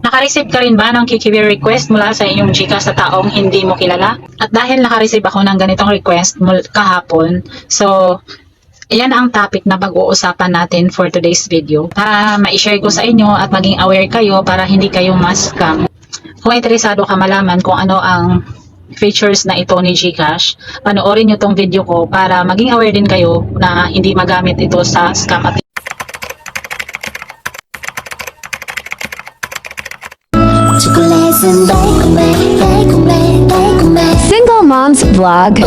Nakareceive ka rin ba ng KKB request mula sa iyong Gcash sa taong hindi mo kilala? At dahil nakareceive ako ng ganitong request kahapon, so ayan ang topic na pag-uusapan natin for today's video para ma-share ko sa inyo at maging aware kayo para hindi kayo ma-scam. Kung interesado ka malaman kung ano ang features na ito ni Gcash, panoorin nyo tong video ko para maging aware din kayo na hindi magamit ito sa scam at Single Moms Vlog.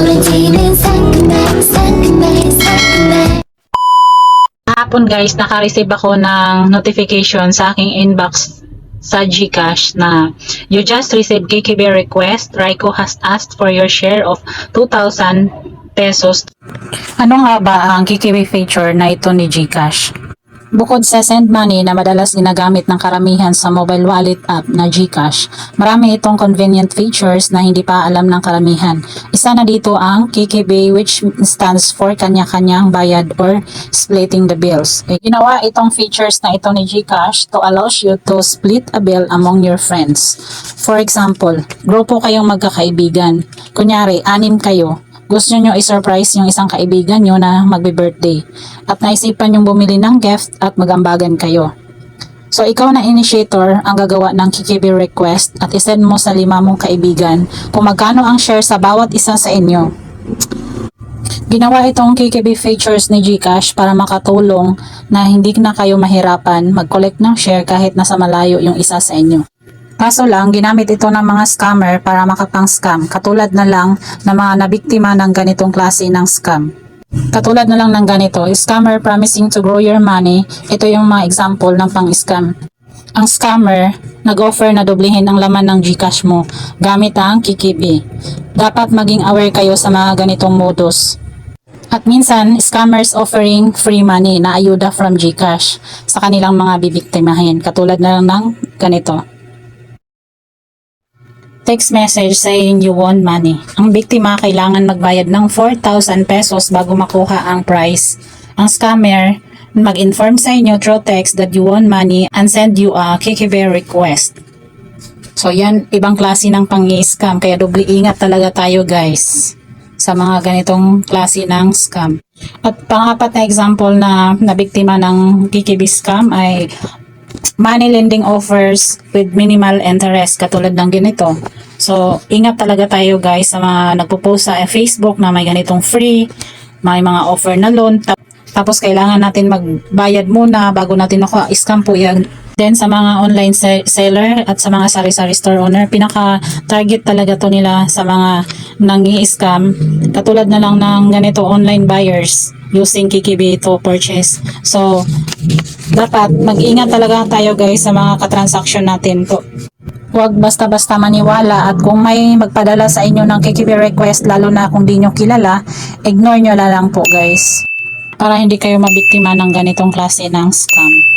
Kahapon guys, naka-receive ako ng notification sa aking inbox sa Gcash na you just received KKB request. Raiko has asked for your share of 2,000 pesos. Ano nga ba ang KKB feature na ito ni Gcash? Bukod sa send money na madalas ginagamit ng karamihan sa mobile wallet app na Gcash, marami itong convenient features na hindi pa alam ng karamihan. Isa na dito ang KKB, which stands for kanya-kanyang bayad or splitting the bills. Ginawa itong features na ito ni Gcash to allow you to split a bill among your friends. For example, grupo kayong magkakaibigan. Kunyari, 6 kayo. Gusto nyo i-surprise yung isang kaibigan nyo na magbe-birthday at naisipan yung bumili ng gift at magambagan kayo. So ikaw na initiator ang gagawa ng KKB request at isend mo sa 5 mong kaibigan kung magkano ang share sa bawat isa sa inyo. Ginawa itong KKB features ni Gcash para makatulong na hindi na kayo mahirapan mag-collect ng share kahit nasa malayo yung isa sa inyo. Kaso lang, ginamit ito ng mga scammer para makapang-scam, katulad na lang ng mga nabiktima ng ganitong klase ng scam. Katulad na lang ng ganito, scammer promising to grow your money, ito yung mga example ng pang-scam. Ang scammer, nag-offer na doblehin ang laman ng Gcash mo gamit ang KKB. Dapat maging aware kayo sa mga ganitong modus. At minsan, scammers offering free money na ayuda from Gcash sa kanilang mga bibiktimahin, katulad na lang ng ganito. Text message saying you won money. Ang biktima kailangan magbayad ng 4,000 pesos bago makuha ang prize. Ang scammer mag-inform sa inyo through text that you won money and send you a KKB request. So yan, ibang klase ng pang-i-scam, kaya doble ingat talaga tayo guys sa mga ganitong klase ng scam. At pang-apat na example na nabiktima ng KKB scam ay money lending offers with minimal interest, katulad ng ganito. So, ingat talaga tayo guys sa mga nagpo-post sa Facebook na may ganitong free, may mga offer na loan, tapos kailangan natin magbayad muna bago natin nakuha. Scam po yan. Then sa mga online seller at sa mga sari-sari store owner, pinaka-target talaga to nila sa mga nangi-scam. Katulad na lang ng ganito, online buyers using KKB to purchase. So, dapat mag-ingat talaga tayo guys sa mga katransaksyon natin to. Huwag basta-basta maniwala, at kung may magpadala sa inyo ng KKB request, lalo na kung di nyo kilala, ignore nyo na lang po guys para hindi kayo mabiktima ng ganitong klase ng scam.